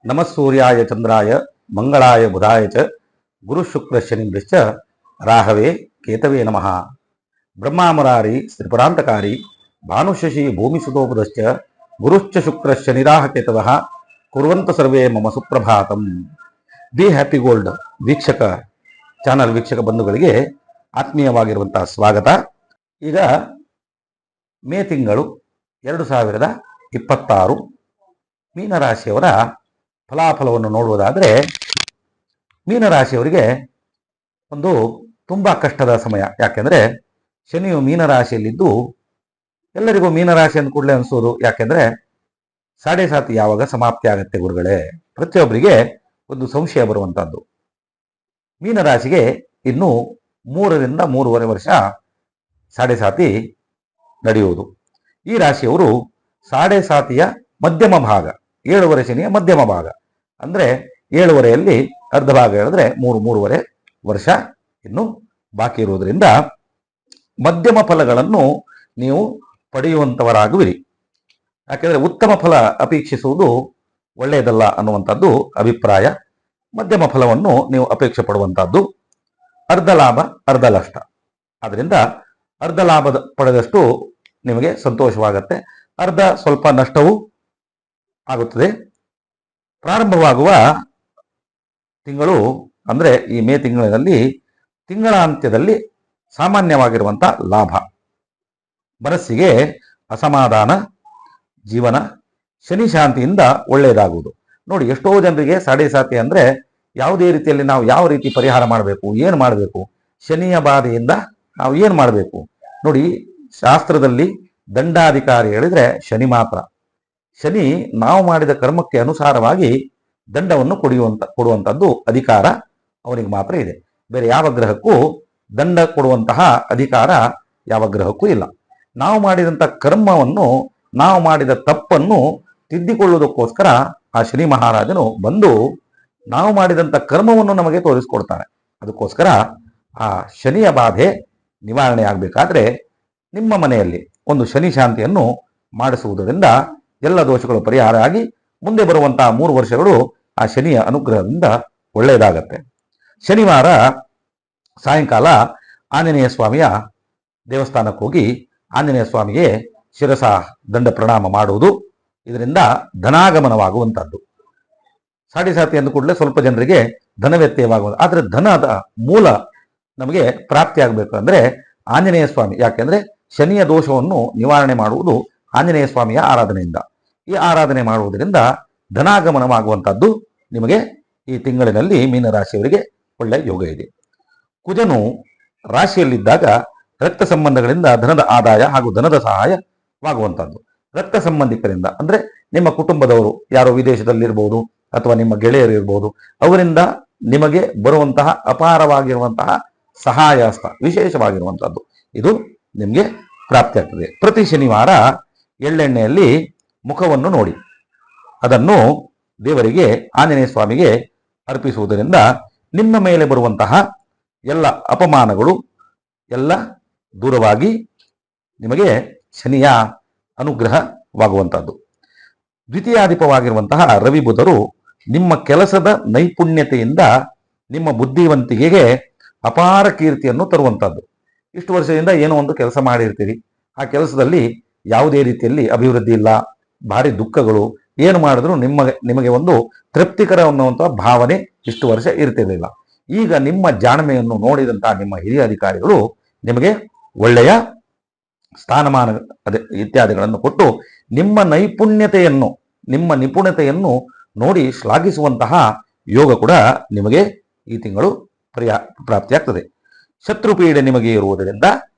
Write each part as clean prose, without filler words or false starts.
ನಮಃ ಸೂರ್ಯಾಯ ಚಂದ್ರಾಯ ಮಂಗಳಾಯ ಬುಧಾಯ ಚ ಗುರು ಶುಕ್ರ ಶನಿಭ್ಯಶ್ಚ ರಾಹವೇ ಕೇತವೇ ನಮಃ. ಬ್ರಹ್ಮಾಮುರಾರಿ ತ್ರಿಪುರಾಂತಕಾರಿ ಭಾನುಶಶಿ ಭೂಮಿಸುತೋಪುರಶ್ಚ ಗುರುಶ್ಚ ಶುಕ್ರ ಶನಿರಾಹ ಕೇತವಃ ಕುರ್ವಂತ ಸರ್ವೇ ಮಮ ಸುಪ್ರಭಾತಂ. ಬಿ ಹ್ಯಾಪಿ ಗೋಲ್ಡ್ ವೀಕ್ಷಕ ಚಾನಲ್ ವೀಕ್ಷಕ ಬಂಧುಗಳಿಗೆ ಆತ್ಮೀಯವಾಗಿರುವಂತಹ ಸ್ವಾಗತ. ಈಗ ಮೇ ತಿಂಗಳು 2026 ಮೀನರಾಶಿಯವರ ಫಲಾಫಲವನ್ನು ನೋಡುವುದಾದರೆ, ಮೀನರಾಶಿಯವರಿಗೆ ಒಂದು ತುಂಬ ಕಷ್ಟದ ಸಮಯ. ಯಾಕೆಂದರೆ ಶನಿಯು ಮೀನರಾಶಿಯಲ್ಲಿದ್ದು, ಎಲ್ಲರಿಗೂ ಮೀನರಾಶಿ ಅಂದ ಕೂಡಲೇ ಅನಿಸೋದು ಯಾಕೆಂದರೆ ಸಾಡೆ ಸಾತಿ ಯಾವಾಗ ಸಮಾಪ್ತಿ ಆಗತ್ತೆ ಗುರುಗಳೇ, ಪ್ರತಿಯೊಬ್ಬರಿಗೆ ಒಂದು ಸಂಶಯ ಬರುವಂತಹದ್ದು. ಮೀನರಾಶಿಗೆ ಇನ್ನು 3 ರಿಂದ 3.5 ವರ್ಷ ಸಾಡೆ ಸಾತಿ ನಡೆಯುವುದು. ಈ ರಾಶಿಯವರು ಸಾಡೆ ಸಾತಿಯ ಮಧ್ಯಮ ಭಾಗ, 7.5 ಶನಿಯ ಮಧ್ಯಮ ಭಾಗ ಅಂದರೆ 7.5ಯಲ್ಲಿ ಅರ್ಧ ಭಾಗ ಹೇಳಿದ್ರೆ 3.5 ವರ್ಷ ಇನ್ನು ಬಾಕಿ ಇರುವುದರಿಂದ ಮಧ್ಯಮ ಫಲಗಳನ್ನು ನೀವು ಪಡೆಯುವಂಥವರಾಗುವಿರಿ. ಯಾಕೆಂದರೆ ಉತ್ತಮ ಫಲ ಅಪೇಕ್ಷಿಸುವುದು ಒಳ್ಳೆಯದಲ್ಲ ಅನ್ನುವಂಥದ್ದು ಅಭಿಪ್ರಾಯ. ಮಧ್ಯಮ ಫಲವನ್ನು ನೀವು ಅಪೇಕ್ಷೆ ಪಡುವಂಥದ್ದು. ಅರ್ಧ ಲಾಭ ಅರ್ಧ ನಷ್ಟ, ಆದ್ದರಿಂದ ಅರ್ಧ ಲಾಭ ಪಡೆದಷ್ಟು ನಿಮಗೆ ಸಂತೋಷವಾಗತ್ತೆ, ಅರ್ಧ ಸ್ವಲ್ಪ ನಷ್ಟವೂ ಆಗುತ್ತದೆ. ಪ್ರಾರಂಭವಾಗುವ ತಿಂಗಳು ಅಂದರೆ ಈ ಮೇ ತಿಂಗಳಿನಲ್ಲಿ ತಿಂಗಳ ಅಂತ್ಯದಲ್ಲಿ ಸಾಮಾನ್ಯವಾಗಿರುವಂಥ ಲಾಭ, ಮನಸ್ಸಿಗೆ ಅಸಮಾಧಾನ, ಜೀವನ ಶನಿ ಶಾಂತಿಯಿಂದ ಒಳ್ಳೆಯದಾಗುವುದು. ನೋಡಿ, ಎಷ್ಟೋ ಜನರಿಗೆ ಸಾಡೆ ಸಾತಿ ಅಂದರೆ ಯಾವುದೇ ರೀತಿಯಲ್ಲಿ ನಾವು ಯಾವ ರೀತಿ ಪರಿಹಾರ ಮಾಡಬೇಕು, ಏನು ಮಾಡಬೇಕು, ಶನಿಯ ಬಾಧೆಯಿಂದ ನಾವು ಏನು ಮಾಡಬೇಕು. ನೋಡಿ, ಶಾಸ್ತ್ರದಲ್ಲಿ ದಂಡಾಧಿಕಾರಿ ಹೇಳಿದರೆ ಶನಿ ಮಾತ್ರ. ಶನಿ ನಾವು ಮಾಡಿದ ಕರ್ಮಕ್ಕೆ ಅನುಸಾರವಾಗಿ ದಂಡವನ್ನು ಕೊಡುವಂಥದ್ದು ಅಧಿಕಾರ ಅವನಿಗೆ ಮಾತ್ರ ಇದೆ. ಬೇರೆ ಯಾವ ಗ್ರಹಕ್ಕೂ ದಂಡ ಕೊಡುವಂತಹ ಅಧಿಕಾರ ಯಾವ ಗ್ರಹಕ್ಕೂ ಇಲ್ಲ. ನಾವು ಮಾಡಿದಂಥ ಕರ್ಮವನ್ನು, ನಾವು ಮಾಡಿದ ತಪ್ಪನ್ನು ತಿದ್ದಿಕೊಳ್ಳುವುದಕ್ಕೋಸ್ಕರ ಆ ಶನಿ ಮಹಾರಾಜನು ಬಂದು ನಾವು ಮಾಡಿದಂಥ ಕರ್ಮವನ್ನು ನಮಗೆ ತೋರಿಸ್ಕೊಡ್ತಾನೆ. ಅದಕ್ಕೋಸ್ಕರ ಆ ಶನಿಯ ಬಾಧೆ ನಿವಾರಣೆ ಆಗಬೇಕಾದ್ರೆ ನಿಮ್ಮ ಮನೆಯಲ್ಲಿ ಒಂದು ಶನಿ ಶಾಂತಿಯನ್ನು ಮಾಡಿಸುವುದರಿಂದ ಎಲ್ಲ ದೋಷಗಳು ಪರಿಹಾರ ಆಗಿ ಮುಂದೆ ಬರುವಂತಹ 3 ವರ್ಷಗಳು ಆ ಶನಿಯ ಅನುಗ್ರಹದಿಂದ ಒಳ್ಳೆಯದಾಗತ್ತೆ. ಶನಿವಾರ ಸಾಯಂಕಾಲ ಆಂಜನೇಯ ಸ್ವಾಮಿಯ ದೇವಸ್ಥಾನಕ್ಕೆ ಹೋಗಿ ಆಂಜನೇಯ ಸ್ವಾಮಿಗೆ ಶಿರಸ ದಂಡ ಪ್ರಣಾಮ ಮಾಡುವುದು, ಇದರಿಂದ ಧನಾಗಮನವಾಗುವಂಥದ್ದು. ಸಾಡೆ ಸಾತಿ ಅಂದ ಕೂಡಲೇ ಸ್ವಲ್ಪ ಜನರಿಗೆ ಧನ ವ್ಯತ್ಯಯವಾಗುವುದು. ಆದರೆ ಧನದ ಮೂಲ ನಮಗೆ ಪ್ರಾಪ್ತಿಯಾಗಬೇಕು ಅಂದರೆ ಆಂಜನೇಯ ಸ್ವಾಮಿ. ಯಾಕೆಂದರೆ ಶನಿಯ ದೋಷವನ್ನು ನಿವಾರಣೆ ಮಾಡುವುದು ಆಂಜನೇಯ ಸ್ವಾಮಿಯ ಆರಾಧನೆಯಿಂದ. ಈ ಆರಾಧನೆ ಮಾಡುವುದರಿಂದ ಧನಾಗಮನವಾಗುವಂಥದ್ದು ನಿಮಗೆ ಈ ತಿಂಗಳಿನಲ್ಲಿ ಮೀನರಾಶಿಯವರಿಗೆ ಒಳ್ಳೆಯ ಯೋಗ ಇದೆ. ಕುಜನು ರಾಶಿಯಲ್ಲಿದ್ದಾಗ ರಕ್ತ ಸಂಬಂಧಗಳಿಂದ ಧನದ ಆದಾಯ ಹಾಗೂ ಧನದ ಸಹಾಯವಾಗುವಂಥದ್ದು. ರಕ್ತ ಸಂಬಂಧಿಕರಿಂದ ಅಂದರೆ ನಿಮ್ಮ ಕುಟುಂಬದವರು ಯಾರೋ ವಿದೇಶದಲ್ಲಿರ್ಬೋದು ಅಥವಾ ನಿಮ್ಮ ಗೆಳೆಯರು ಇರ್ಬೋದು, ಅವರಿಂದ ನಿಮಗೆ ಬರುವಂತಹ ಅಪಾರವಾಗಿರುವಂತಹ ಸಹಾಯ ಹಸ್ತ ವಿಶೇಷವಾಗಿರುವಂಥದ್ದು ಇದು ನಿಮಗೆ ಪ್ರಾಪ್ತಿಯಾಗ್ತದೆ. ಪ್ರತಿ ಶನಿವಾರ ಎಳ್ಳೆಣ್ಣೆಯಲ್ಲಿ ಮುಖವನ್ನು ನೋಡಿ ಅದನ್ನು ದೇವರಿಗೆ ಆಂಜನೇಯ ಸ್ವಾಮಿಗೆ ಅರ್ಪಿಸುವುದರಿಂದ ನಿಮ್ಮ ಮೇಲೆ ಬರುವಂತಹ ಎಲ್ಲ ಅಪಮಾನಗಳು ಎಲ್ಲ ದೂರವಾಗಿ ನಿಮಗೆ ಶನಿಯ ಅನುಗ್ರಹವಾಗುವಂಥದ್ದು. ದ್ವಿತೀಯಾಧಿಪವಾಗಿರುವಂತಹ ರವಿ ಬುಧರು ನಿಮ್ಮ ಕೆಲಸದ ನೈಪುಣ್ಯತೆಯಿಂದ ನಿಮ್ಮ ಬುದ್ಧಿವಂತಿಕೆಗೆ ಅಪಾರ ಕೀರ್ತಿಯನ್ನು ತರುವಂಥದ್ದು. ಇಷ್ಟು ವರ್ಷದಿಂದ ಏನೋ ಒಂದು ಕೆಲಸ ಮಾಡಿರ್ತೀರಿ, ಆ ಕೆಲಸದಲ್ಲಿ ಯಾವುದೇ ರೀತಿಯಲ್ಲಿ ಅಭಿವೃದ್ಧಿ ಇಲ್ಲ, ಭಾರಿ ದುಃಖಗಳು, ಏನು ಮಾಡಿದ್ರು ನಿಮಗೆ ಒಂದು ತೃಪ್ತಿಕರ ಅನ್ನುವಂಥ ಭಾವನೆ ಇಷ್ಟು ವರ್ಷ ಇರ್ತಿರಲಿಲ್ಲ. ಈಗ ನಿಮ್ಮ ಜಾಣ್ಮೆಯನ್ನು ನೋಡಿದಂತಹ ನಿಮ್ಮ ಹಿರಿಯ ಅಧಿಕಾರಿಗಳು ನಿಮಗೆ ಒಳ್ಳೆಯ ಸ್ಥಾನಮಾನ ಇತ್ಯಾದಿಗಳನ್ನು ಕೊಟ್ಟು ನಿಮ್ಮ ನೈಪುಣ್ಯತೆಯನ್ನು, ನಿಮ್ಮ ನಿಪುಣತೆಯನ್ನು ನೋಡಿ ಶ್ಲಾಘಿಸುವಂತಹ ಯೋಗ ಕೂಡ ನಿಮಗೆ ಈ ತಿಂಗಳು ಪ್ರಾಪ್ತಿಯಾಗ್ತದೆ. ಶತ್ರುಪೀಡೆ ನಿಮಗೆ ಇರುವುದರಿಂದ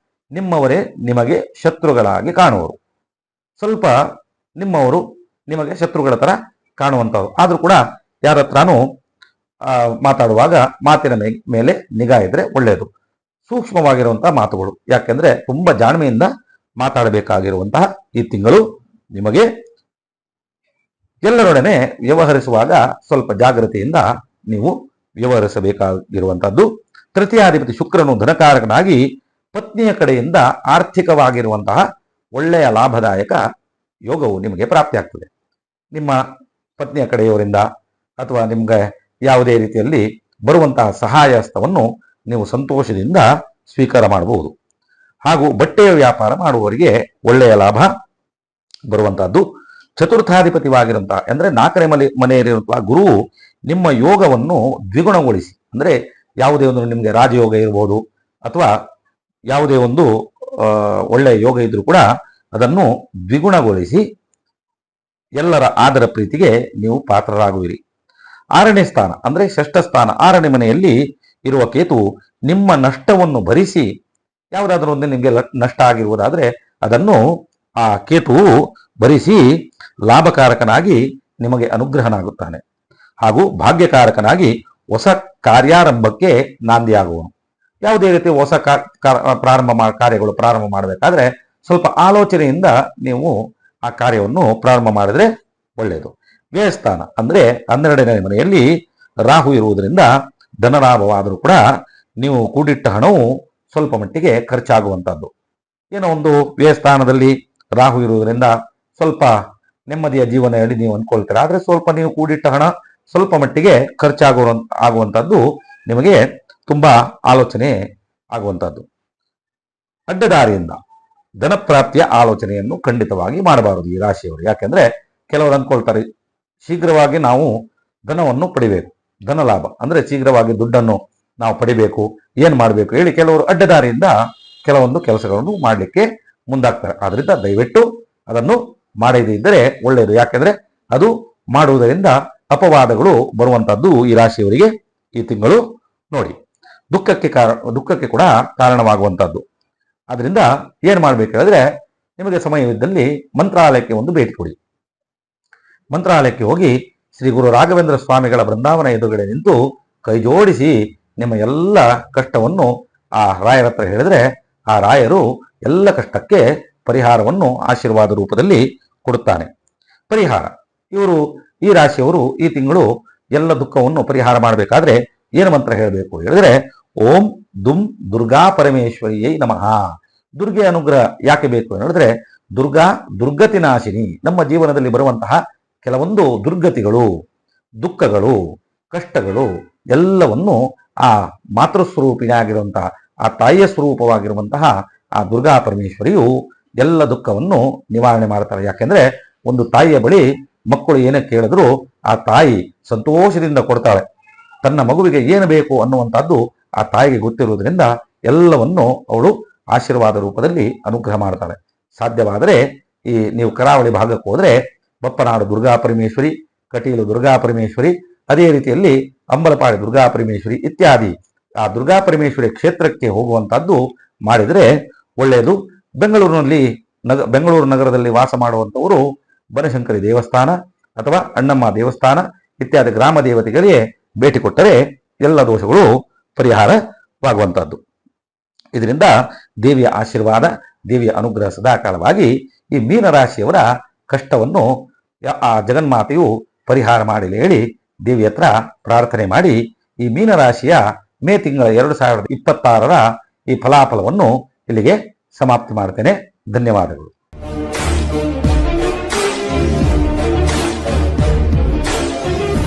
ನಿಮ್ಮವರೇ ನಿಮಗೆ ಶತ್ರುಗಳಾಗಿ ಕಾಣುವರು. ಸ್ವಲ್ಪ ನಿಮ್ಮವರು ನಿಮಗೆ ಶತ್ರುಗಳ ಥರ ಕಾಣುವಂಥವ್ರು. ಆದರೂ ಕೂಡ ಯಾರ ಹತ್ರನೂ ಮಾತಾಡುವಾಗ ಮಾತಿನ ಮೇಲೆ ನಿಗಾ ಇದ್ರೆ ಒಳ್ಳೆಯದು. ಸೂಕ್ಷ್ಮವಾಗಿರುವಂತಹ ಮಾತುಗಳು, ಯಾಕೆಂದ್ರೆ ತುಂಬ ಜಾಣ್ಮೆಯಿಂದ ಮಾತಾಡಬೇಕಾಗಿರುವಂತಹ ಈ ತಿಂಗಳು ನಿಮಗೆ. ಎಲ್ಲರೊಡನೆ ವ್ಯವಹರಿಸುವಾಗ ಸ್ವಲ್ಪ ಜಾಗೃತಿಯಿಂದ ನೀವು ವ್ಯವಹರಿಸಬೇಕಾಗಿರುವಂಥದ್ದು. ತೃತೀಯಾಧಿಪತಿ ಶುಕ್ರನು ಧನಕಾರಕನಾಗಿ ಪತ್ನಿಯ ಕಡೆಯಿಂದ ಆರ್ಥಿಕವಾಗಿರುವಂತಹ ಒಳ್ಳೆಯ ಲಾಭದಾಯಕ ಯೋಗವು ನಿಮಗೆ ಪ್ರಾಪ್ತಿಯಾಗ್ತದೆ. ನಿಮ್ಮ ಪತ್ನಿಯ ಕಡೆಯವರಿಂದ ಅಥವಾ ನಿಮ್ಗೆ ಯಾವುದೇ ರೀತಿಯಲ್ಲಿ ಬರುವಂತಹ ಸಹಾಯ ಹಸ್ತವನ್ನು ನೀವು ಸಂತೋಷದಿಂದ ಸ್ವೀಕಾರ ಮಾಡಬಹುದು. ಹಾಗೂ ಬಟ್ಟೆಯ ವ್ಯಾಪಾರ ಮಾಡುವವರಿಗೆ ಒಳ್ಳೆಯ ಲಾಭ ಬರುವಂತಹದ್ದು. ಚತುರ್ಥಾಧಿಪತಿವಾಗಿರುವಂತಹ ಅಂದ್ರೆ 4ನೇ ಮನೆಯಲ್ಲಿರುವಂತಹ ಗುರುವು ನಿಮ್ಮ ಯೋಗವನ್ನು ದ್ವಿಗುಣಗೊಳಿಸಿ, ಅಂದ್ರೆ ಯಾವುದೇ ಒಂದು ನಿಮಗೆ ರಾಜಯೋಗ ಇರಬಹುದು ಅಥವಾ ಯಾವುದೇ ಒಂದು ಒಳ್ಳೆಯ ಯೋಗ ಇದ್ರೂ ಕೂಡ ಅದನ್ನು ದ್ವಿಗುಣಗೊಳಿಸಿ ಎಲ್ಲರ ಆದರ ಪ್ರೀತಿಗೆ ನೀವು ಪಾತ್ರರಾಗುವಿರಿ. 6ನೇ ಸ್ಥಾನ ಅಂದ್ರೆ ಷಷ್ಠ ಸ್ಥಾನ, 6ನೇ ಮನೆಯಲ್ಲಿ ಇರುವ ಕೇತು ನಿಮ್ಮ ನಷ್ಟವನ್ನು ಭರಿಸಿ, ಯಾವುದಾದ್ರೂ ಒಂದು ನಿಮಗೆ ನಷ್ಟ ಆಗಿರುವುದಾದ್ರೆ ಅದನ್ನು ಆ ಕೇತುವು ಭರಿಸಿ ಲಾಭಕಾರಕನಾಗಿ ನಿಮಗೆ ಅನುಗ್ರಹನಾಗುತ್ತಾನೆ. ಹಾಗೂ ಭಾಗ್ಯಕಾರಕನಾಗಿ ಹೊಸ ಕಾರ್ಯಾರಂಭಕ್ಕೆ ನಾಂದಿಯಾಗುವನು. ಯಾವುದೇ ರೀತಿ ಹೊಸ ಕಾರ್ಯಗಳು ಪ್ರಾರಂಭ ಮಾಡಬೇಕಾದ್ರೆ ಸ್ವಲ್ಪ ಆಲೋಚನೆಯಿಂದ ನೀವು ಆ ಕಾರ್ಯವನ್ನು ಪ್ರಾರಂಭ ಮಾಡಿದ್ರೆ ಒಳ್ಳೆಯದು. ವ್ಯಯಸ್ಥಾನ ಅಂದ್ರೆ 12ನೇ ಮನೆಯಲ್ಲಿ ರಾಹು ಇರುವುದರಿಂದ ಧನಲಾಭವಾದರೂ ಕೂಡ ನೀವು ಕೂಡಿಟ್ಟ ಹಣವು ಸ್ವಲ್ಪ ಮಟ್ಟಿಗೆ ಖರ್ಚಾಗುವಂತಹದ್ದು. ಏನೋ ಒಂದು ವ್ಯಯಸ್ಥಾನದಲ್ಲಿ ರಾಹು ಇರುವುದರಿಂದ ಸ್ವಲ್ಪ ನೆಮ್ಮದಿಯ ಜೀವನ ಹೇಳಿ ನೀವು ಅನ್ಕೊಳ್ತೀರ, ಆದ್ರೆ ಸ್ವಲ್ಪ ನೀವು ಕೂಡಿಟ್ಟ ಹಣ ಸ್ವಲ್ಪ ಮಟ್ಟಿಗೆ ಆಗುವಂತಹದ್ದು ನಿಮಗೆ ತುಂಬಾ ಆಲೋಚನೆ ಆಗುವಂತಹದ್ದು. ಅಡ್ಡದಾರಿಯಿಂದ ಧನಪ್ರಾಪ್ತಿಯ ಆಲೋಚನೆಯನ್ನು ಖಂಡಿತವಾಗಿ ಮಾಡಬಾರದು ಈ ರಾಶಿಯವರು. ಯಾಕೆಂದ್ರೆ ಕೆಲವರು ಅಂದ್ಕೊಳ್ತಾರೆ ಶೀಘ್ರವಾಗಿ ನಾವು ಧನವನ್ನು ಪಡಿಬೇಕು, ಧನ ಲಾಭ ಅಂದ್ರೆ ಶೀಘ್ರವಾಗಿ ದುಡ್ಡನ್ನು ನಾವು ಪಡಿಬೇಕು, ಏನ್ ಮಾಡಬೇಕು ಹೇಳಿ ಕೆಲವರು ಅಡ್ಡದಾರಿಯಿಂದ ಕೆಲವೊಂದು ಕೆಲಸಗಳನ್ನು ಮಾಡಲಿಕ್ಕೆ ಮುಂದಾಗ್ತಾರೆ. ಆದ್ರಿಂದ ದಯವಿಟ್ಟು ಅದನ್ನು ಮಾಡದೇ ಇದ್ದರೆ ಒಳ್ಳೆಯದು. ಯಾಕೆಂದ್ರೆ ಅದು ಮಾಡುವುದರಿಂದ ಅಪವಾದಗಳು ಬರುವಂತಹದ್ದು ಈ ರಾಶಿಯವರಿಗೆ ಈ ತಿಂಗಳು ನೋಡಿ ದುಃಖಕ್ಕೆ ಕೂಡ ಕಾರಣವಾಗುವಂತಹದ್ದು. ಆದ್ರಿಂದ ಏನ್ ಮಾಡ್ಬೇಕು ಹೇಳಿದ್ರೆ ನಿಮಗೆ ಸಮಯವಿದ್ದಲ್ಲಿ ಮಂತ್ರಾಲಯಕ್ಕೆ ಒಂದು ಭೇಟಿ ಕೊಡಿ. ಮಂತ್ರಾಲಯಕ್ಕೆ ಹೋಗಿ ಶ್ರೀ ಗುರು ರಾಘವೇಂದ್ರ ಸ್ವಾಮಿಗಳ ಬೃಂದಾವನ ಎದುರುಗಡೆ ನಿಂತು ಕೈ ಜೋಡಿಸಿ ನಿಮ್ಮ ಎಲ್ಲ ಕಷ್ಟವನ್ನು ಆ ರಾಯರ ಹತ್ರ ಹೇಳಿದ್ರೆ ಆ ರಾಯರು ಎಲ್ಲ ಕಷ್ಟಕ್ಕೆ ಪರಿಹಾರವನ್ನು ಆಶೀರ್ವಾದ ರೂಪದಲ್ಲಿ ಕೊಡುತ್ತಾನೆ. ಪರಿಹಾರ ಈ ರಾಶಿಯವರು ಈ ತಿಂಗಳು ಎಲ್ಲ ದುಃಖವನ್ನು ಪರಿಹಾರ ಮಾಡಬೇಕಾದ್ರೆ ಏನು ಮಂತ್ರ ಹೇಳಬೇಕು ಹೇಳಿದ್ರೆ ಓಂ ದುಂ ದುರ್ಗಾ ಪರಮೇಶ್ವರಿಯೈ ನಮಃ. ದುರ್ಗೆ ಅನುಗ್ರಹ ಯಾಕೆ ಬೇಕು ಹೇಳಿದ್ರೆ ದುರ್ಗತಿ ನಾಶಿನಿ. ನಮ್ಮ ಜೀವನದಲ್ಲಿ ಬರುವಂತಹ ಕೆಲವೊಂದು ದುರ್ಗತಿಗಳು, ದುಃಖಗಳು, ಕಷ್ಟಗಳು ಎಲ್ಲವನ್ನು ಆ ಮಾತೃಸ್ವರೂಪಿಣಿಯಾಗಿರುವಂತಹ ಆ ತಾಯಿಯ ಸ್ವರೂಪವಾಗಿರುವಂತಹ ಆ ದುರ್ಗಾ ಪರಮೇಶ್ವರಿಯು ಎಲ್ಲ ದುಃಖವನ್ನು ನಿವಾರಣೆ ಮಾಡ್ತಾರೆ. ಯಾಕೆಂದ್ರೆ ಒಂದು ತಾಯಿಯ ಬಳಿ ಮಕ್ಕಳು ಏನೇ ಕೇಳಿದ್ರು ಆ ತಾಯಿ ಸಂತೋಷದಿಂದ ಕೊಡ್ತಾಳೆ. ತನ್ನ ಮಗುವಿಗೆ ಏನು ಬೇಕು ಅನ್ನುವಂಥದ್ದು ಆ ತಾಯಿಗೆ ಗೊತ್ತಿರುವುದರಿಂದ ಎಲ್ಲವನ್ನು ಅವಳು ಆಶೀರ್ವಾದ ರೂಪದಲ್ಲಿ ಅನುಗ್ರಹ ಮಾಡ್ತಾಳೆ. ಸಾಧ್ಯವಾದರೆ ನೀವು ಕರಾವಳಿ ಭಾಗಕ್ಕೆ ಹೋದ್ರೆ ಬಪ್ಪನಾಡು ದುರ್ಗಾ ಪರಮೇಶ್ವರಿ, ಕಟೀಲು ದುರ್ಗಾ ಪರಮೇಶ್ವರಿ, ಅದೇ ರೀತಿಯಲ್ಲಿ ಅಂಬಲಪಾಡಿ ದುರ್ಗಾ ಪರಮೇಶ್ವರಿ ಇತ್ಯಾದಿ ಆ ದುರ್ಗಾ ಪರಮೇಶ್ವರಿ ಕ್ಷೇತ್ರಕ್ಕೆ ಹೋಗುವಂತಹದ್ದು ಮಾಡಿದರೆ ಒಳ್ಳೆಯದು. ಬೆಂಗಳೂರು ನಗರದಲ್ಲಿ ವಾಸ ಮಾಡುವಂಥವರು ಬನಶಂಕರಿ ದೇವಸ್ಥಾನ ಅಥವಾ ಅಣ್ಣಮ್ಮ ದೇವಸ್ಥಾನ ಇತ್ಯಾದಿ ಗ್ರಾಮ ದೇವತೆಗಳಿಗೆ ಭೇಟಿ ಕೊಟ್ಟರೆ ಎಲ್ಲ ದೋಷಗಳು ಪರಿಹಾರವಾಗುವಂತಹದ್ದು. ಇದರಿಂದ ದೇವಿಯ ಆಶೀರ್ವಾದ, ದೇವಿಯ ಅನುಗ್ರಹ ಸದಾಕಾಲವಾಗಿ ಈ ಮೀನರಾಶಿಯವರ ಕಷ್ಟವನ್ನು ಆ ಜಗನ್ಮಾತೆಯು ಪರಿಹಾರ ಮಾಡಲಿ ಹೇಳಿ ದೇವಿ ಹತ್ರ ಪ್ರಾರ್ಥನೆ ಮಾಡಿ ಈ ಮೀನರಾಶಿಯ ಮೇ ತಿಂಗಳ 2026ರ ಈ ಫಲಾಫಲವನ್ನು ಇಲ್ಲಿಗೆ ಸಮಾಪ್ತಿ ಮಾಡ್ತೇನೆ. ಧನ್ಯವಾದಗಳು.